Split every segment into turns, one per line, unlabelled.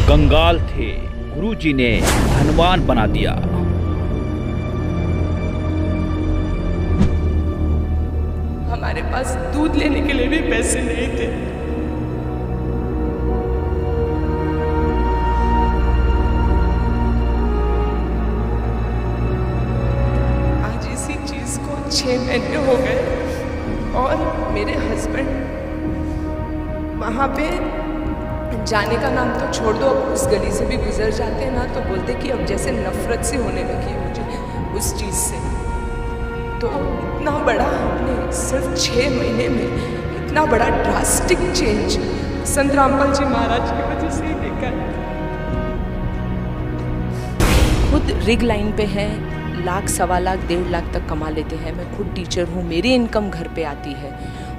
कंगाल थे, गुरुजी ने धनवान बना दिया।
हमारे पास दूध लेने के लिए भी पैसे नहीं थे। आज इसी चीज को 6 महीने हो गए और मेरे हस्बैंड वहाँ पे जाने का नाम तो छोड़ दो, अब उस गली से भी गुजर जाते हैं ना तो बोलते कि अब जैसे नफरत सी होने लगी है मुझे उस चीज़ से। तो इतना बड़ा हमने सिर्फ 6 महीने में इतना बड़ा ड्रास्टिक चेंज संत रामपाल जी महाराज की वजह से ही देखा है। खुद रिग लाइन पे हैं, लाख, सवा लाख, 1.5 लाख तक कमा लेते हैं। मैं खुद टीचर हूँ, मेरी इनकम घर पे आती है।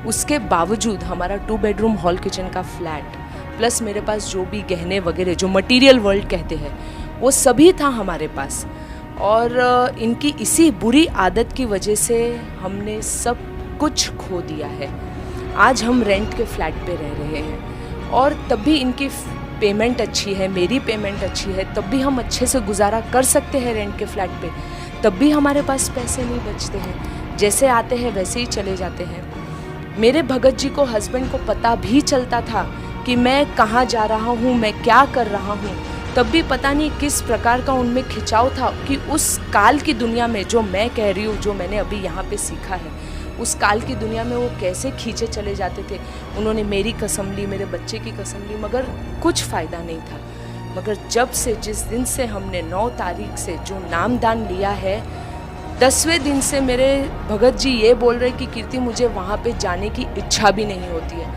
उसके बावजूद हमारा 2 बेडरूम हॉल किचन का फ्लैट प्लस मेरे पास जो भी गहने वगैरह जो मटेरियल वर्ल्ड कहते हैं वो सभी था हमारे पास। और इनकी इसी बुरी आदत की वजह से हमने सब कुछ खो दिया है। आज हम रेंट के फ्लैट पे रह रहे हैं और तब भी इनकी पेमेंट अच्छी है, मेरी पेमेंट अच्छी है, तब भी हम अच्छे से गुजारा कर सकते हैं रेंट के फ्लैट पे। तब भी हमारे पास पैसे नहीं बचते हैं, जैसे आते हैं वैसे ही चले जाते हैं। मेरे भगत जी को, हस्बैंड को पता भी चलता था कि मैं कहाँ जा रहा हूँ, मैं क्या कर रहा हूँ, तब भी पता नहीं किस प्रकार का उनमें खिंचाव था कि उस काल की दुनिया में जो मैं कह रही हूँ, जो मैंने अभी यहाँ पे सीखा है, उस काल की दुनिया में वो कैसे खींचे चले जाते थे। उन्होंने मेरी कसम ली, मेरे बच्चे की कसम ली, मगर कुछ फ़ायदा नहीं था। मगर जब से, जिस दिन से हमने 9 तारीख से जो नामदान लिया है, 10वें दिन से मेरे भगत जी ये बोल रहे कि कीर्ति मुझे वहाँ पे जाने की इच्छा भी नहीं होती है,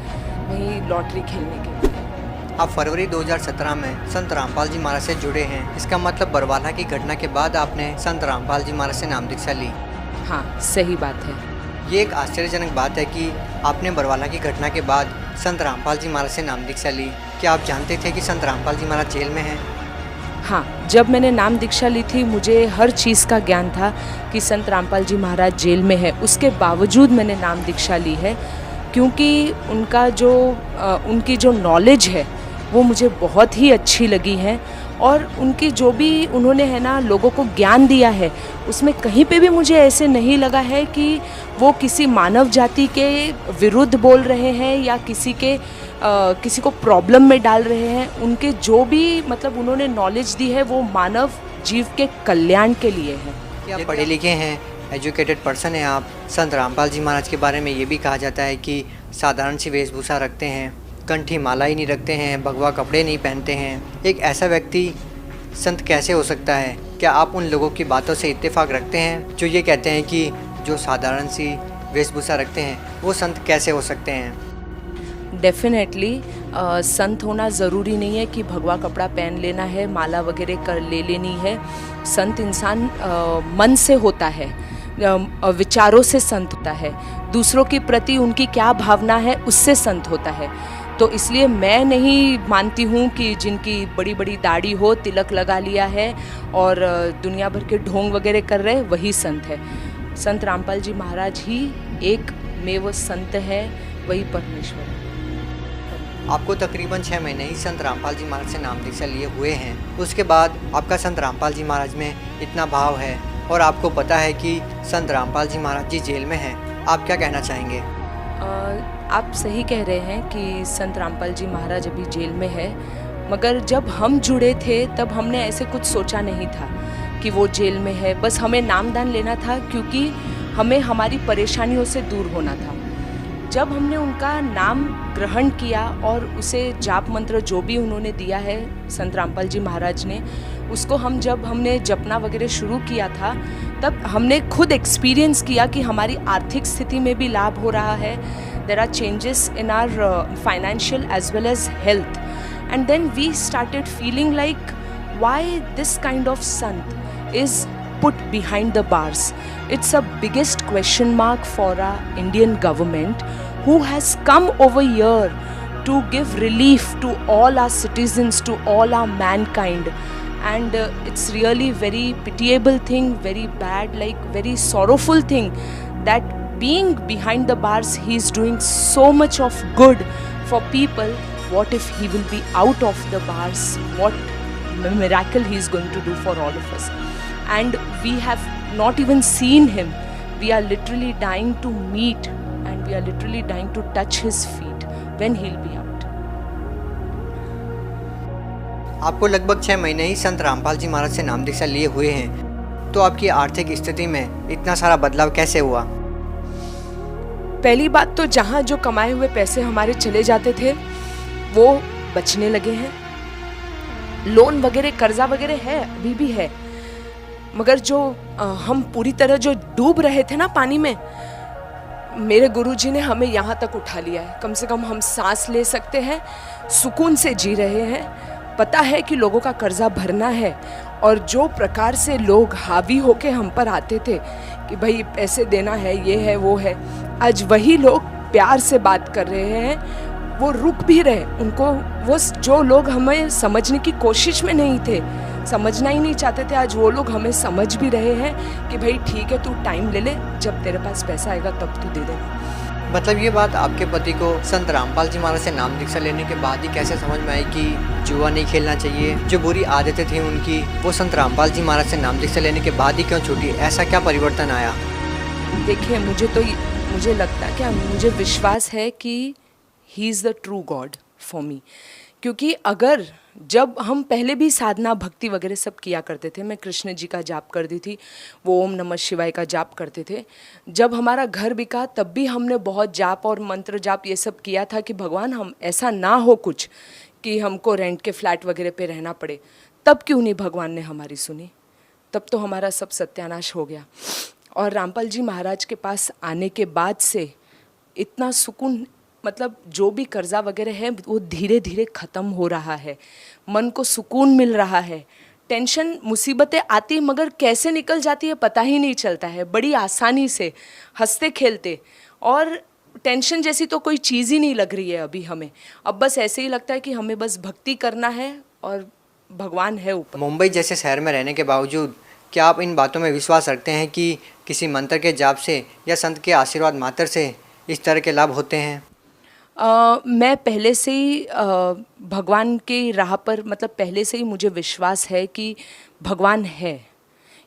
वहीं लॉटरी खेलने के लिए।
आप फरवरी 2017 में संत रामपाल जी महाराज से जुड़े हैं। इसका मतलब बरवाला की घटना के बाद आपने संत रामपाल जी महाराज से नाम दीक्षा ली।
हाँ, सही बात है।
ये एक आश्चर्यजनक बात है कि आपने बरवाला की घटना के बाद संत रामपाल जी महाराज से नाम दीक्षा ली। क्या आप जानते थे कि संत रामपाल जी महाराज जेल में हैं?
हाँ, जब मैंने नाम दीक्षा ली थी मुझे हर चीज़ का ज्ञान था कि संत रामपाल जी महाराज जेल में है। उसके बावजूद मैंने नाम दीक्षा ली है क्योंकि उनकी जो नॉलेज है वो मुझे बहुत ही अच्छी लगी है। और उनकी जो भी उन्होंने है ना लोगों को ज्ञान दिया है, उसमें कहीं पे भी मुझे ऐसे नहीं लगा है कि वो किसी मानव जाति के विरुद्ध बोल रहे हैं या किसी को प्रॉब्लम में डाल रहे हैं। उनके जो भी मतलब उन्होंने नॉलेज दी है वो मानव जीव के कल्याण के लिए है।
क्या आप पढ़े लिखे हैं, एजुकेटेड पर्सन हैं आप? संत रामपाल जी महाराज के बारे में ये भी कहा जाता है कि साधारण सी वेशभूषा रखते हैं, कंठी माला ही नहीं रखते हैं, भगवा कपड़े नहीं पहनते हैं। एक ऐसा व्यक्ति संत कैसे हो सकता है? क्या आप उन लोगों की बातों से इत्तेफाक रखते हैं जो ये कहते हैं कि जो साधारण सी वेशभूषा रखते हैं वो संत कैसे हो सकते हैं?
डेफिनेटली संत होना ज़रूरी नहीं है कि भगवा कपड़ा पहन लेना है, माला वगैरह कर ले लेनी है। संत इंसान मन से होता है, विचारों से संत होता है, दूसरों के प्रति उनकी क्या भावना है उससे संत होता है। तो इसलिए मैं नहीं मानती हूँ कि जिनकी बड़ी बड़ी दाढ़ी हो, तिलक लगा लिया है और दुनिया भर के ढोंग वगैरह कर रहे वही संत है। संत रामपाल जी महाराज ही एक में वो संत है, वही परमेश्वर है।
आपको तकरीबन 6 महीने ही संत रामपाल जी महाराज से नाम दीक्षा लिए हुए हैं। उसके बाद आपका संत रामपाल जी महाराज में इतना भाव है और आपको पता है कि संत रामपाल जी महाराज जी जेल में हैं। आप क्या कहना चाहेंगे?
आप सही कह रहे हैं कि संत रामपाल जी महाराज अभी जेल में है, मगर जब हम जुड़े थे तब हमने ऐसे कुछ सोचा नहीं था कि वो जेल में है। बस हमें नामदान लेना था क्योंकि हमें हमारी परेशानियों से दूर होना था। जब हमने उनका नाम ग्रहण किया और उसे जाप मंत्र जो भी उन्होंने दिया है संत रामपाल जी महाराज ने, उसको जब हमने जपना वगैरह शुरू किया था तब हमने खुद एक्सपीरियंस किया कि हमारी आर्थिक स्थिति में भी लाभ हो रहा है। There are changes in our financial as well as health, and then we started feeling like why this kind of sant is put behind the bars. It's a biggest question mark for our Indian government who has come over here to give relief to all our citizens, to all our mankind. And it's really very pitiable thing, very bad, like very sorrowful thing that being behind the bars he is doing so much of good for people, what if he will be out of the bars, what miracle he is going to do for all of us. And we have not even seen him. We are literally dying to meet, and we are literally dying to touch his feet when he'll be out.
आपको लगभग 6 महीने ही संत रामपाल जी महाराज से नाम दीक्षा लिए हुए हैं, तो आपकी आर्थिक स्थिति में इतना सारा बदलाव कैसे हुआ?
पहली बात तो जहाँ जो कमाए हुए पैसे हमारे चले जाते थे वो बचने लगे हैं। लोन वगैरह कर्जा वगैरह है, अभी भी है, मगर जो हम पूरी तरह जो डूब रहे थे ना पानी में, मेरे गुरुजी ने हमें यहाँ तक उठा लिया है। कम से कम हम सांस ले सकते हैं, सुकून से जी रहे हैं। पता है कि लोगों का कर्जा भरना है, और जो प्रकार से लोग हावी होके हम पर आते थे कि भाई पैसे देना है, ये है वो है, आज वही लोग प्यार से बात कर रहे हैं। वो रुक भी रहे, उनको वो जो लोग हमें समझने की कोशिश में नहीं थे, समझना ही नहीं चाहते थे, आज वो लोग हमें समझ भी रहे हैं कि भाई ठीक है, तू टाइम ले ले, जब तेरे पास पैसा आएगा तब तू दे देना।
मतलब ये बात आपके पति को संत रामपाल जी महाराज से नाम दीक्षा लेने के बाद ही कैसे समझ में आई कि जुआ नहीं खेलना चाहिए? जो बुरी आदतें थी उनकी, वो संत रामपाल जी महाराज से नाम दीक्षा लेने के बाद ही क्यों छूटी? ऐसा क्या परिवर्तन आया?
देखिए, मुझे लगता है कि मुझे विश्वास है कि he is the true God for me. क्योंकि अगर जब हम पहले भी साधना भक्ति वगैरह सब किया करते थे, मैं कृष्ण जी का जाप करती थी, वो ओम नमः शिवाय का जाप करते थे। जब हमारा घर बिका तब भी हमने बहुत जाप और मंत्र जाप ये सब किया था कि भगवान हम ऐसा ना हो कुछ कि हमको रेंट के फ्लैट वगैरह पे रहना पड़े। तब क्यों नहीं भगवान ने हमारी सुनी? तब तो हमारा सब सत्यानाश हो गया। और रामपाल जी महाराज के पास आने के बाद से इतना सुकून, मतलब जो भी कर्जा वगैरह है वो धीरे धीरे ख़त्म हो रहा है, मन को सुकून मिल रहा है। टेंशन मुसीबतें आती मगर कैसे निकल जाती है पता ही नहीं चलता है, बड़ी आसानी से हंसते खेलते। और टेंशन जैसी तो कोई चीज़ ही नहीं लग रही है अभी हमें। अब बस ऐसे ही लगता है कि हमें बस भक्ति करना है और भगवान है ऊपर।
मुंबई जैसे शहर में रहने के बावजूद क्या आप इन बातों में विश्वास रखते हैं कि किसी मंत्र के जाप से या संत के आशीर्वाद मात्र से इस तरह के लाभ होते हैं?
मैं पहले से ही भगवान की राह पर, मतलब पहले से ही मुझे विश्वास है कि भगवान है।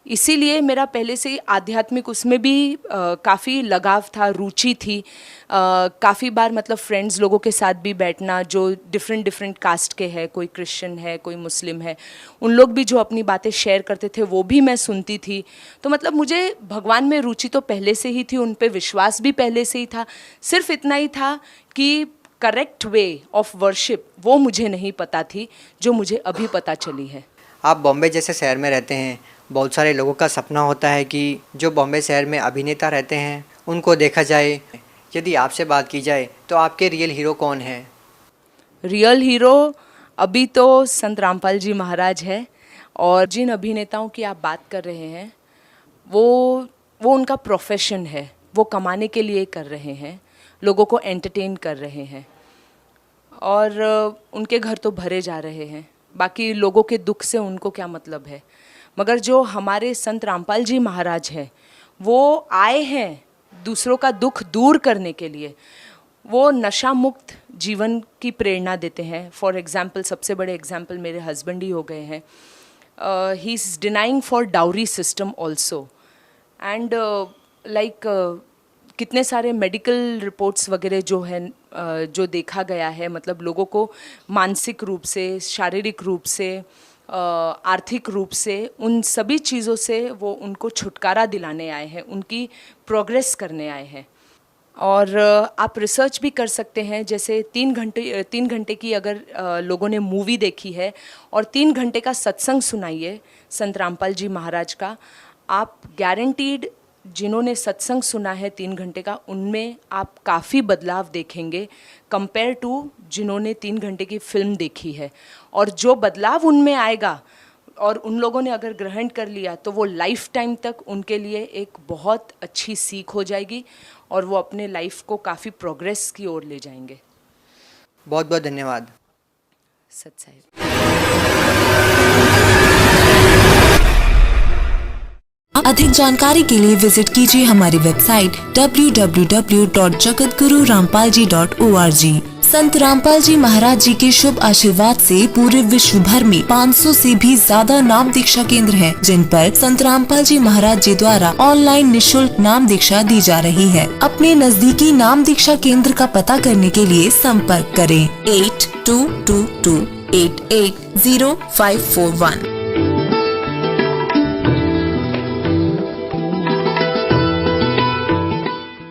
इसीलिए मेरा पहले से ही आध्यात्मिक उसमें भी काफ़ी लगाव था, रुचि थी। काफ़ी बार मतलब फ्रेंड्स लोगों के साथ भी बैठना जो डिफरेंट कास्ट के हैं, कोई क्रिश्चियन है, कोई मुस्लिम है, उन लोग भी जो अपनी बातें शेयर करते थे वो भी मैं सुनती थी। तो मतलब मुझे भगवान में रुचि तो पहले से ही थी, उन पे विश्वास भी पहले से ही था। सिर्फ इतना ही था कि करेक्ट वे ऑफ वर्शिप वो मुझे नहीं पता थी, जो मुझे अभी पता चली है।
आप बॉम्बे जैसे शहर में रहते हैं, बहुत सारे लोगों का सपना होता है कि जो बॉम्बे शहर में अभिनेता रहते हैं उनको देखा जाए। यदि आपसे बात की जाए तो आपके रियल हीरो कौन है?
रियल हीरो अभी तो संत रामपाल जी महाराज है। और जिन अभिनेताओं की आप बात कर रहे हैं वो उनका प्रोफेशन है, वो कमाने के लिए कर रहे हैं, लोगों को एंटरटेन कर रहे हैं और उनके घर तो भरे जा रहे हैं। बाकी लोगों के दुख से उनको क्या मतलब है। मगर जो हमारे संत रामपाल जी महाराज हैं वो आए हैं दूसरों का दुख दूर करने के लिए। वो नशा मुक्त जीवन की प्रेरणा देते हैं। फॉर एग्ज़ाम्पल, सबसे बड़े एग्जाम्पल मेरे हस्बैंड ही हो गए हैं। He is denying for dowry system also and like कितने सारे मेडिकल रिपोर्ट्स वगैरह जो है जो देखा गया है, मतलब लोगों को मानसिक रूप से, शारीरिक रूप से, आर्थिक रूप से, उन सभी चीज़ों से वो उनको छुटकारा दिलाने आए हैं, उनकी प्रोग्रेस करने आए हैं। और आप रिसर्च भी कर सकते हैं। जैसे 3 घंटे की अगर लोगों ने मूवी देखी है और 3 घंटे का सत्संग सुनाइए संत रामपाल जी महाराज का, आप गारंटीड जिन्होंने सत्संग सुना है 3 घंटे का, उनमें आप काफ़ी बदलाव देखेंगे कंपेयर टू जिन्होंने 3 घंटे की फिल्म देखी है। और जो बदलाव उनमें आएगा और उन लोगों ने अगर ग्रहण कर लिया तो वो लाइफ टाइम तक उनके लिए एक बहुत अच्छी सीख हो जाएगी और वो अपने लाइफ को काफ़ी प्रोग्रेस की ओर ले जाएंगे।
बहुत बहुत धन्यवाद।
सत साहिब।
अधिक जानकारी के लिए विजिट कीजिए हमारी वेबसाइट www.jagatgururampalji.org। संत रामपाल जी महाराज जी के शुभ आशीर्वाद से पूरे विश्व भर में 500 से भी ज्यादा नाम दीक्षा केंद्र हैं, जिन पर संत रामपाल जी महाराज जी द्वारा ऑनलाइन निशुल्क नाम दीक्षा दी जा रही है। अपने नजदीकी नाम दीक्षा केंद्र का पता करने के लिए संपर्क करें 8222880541।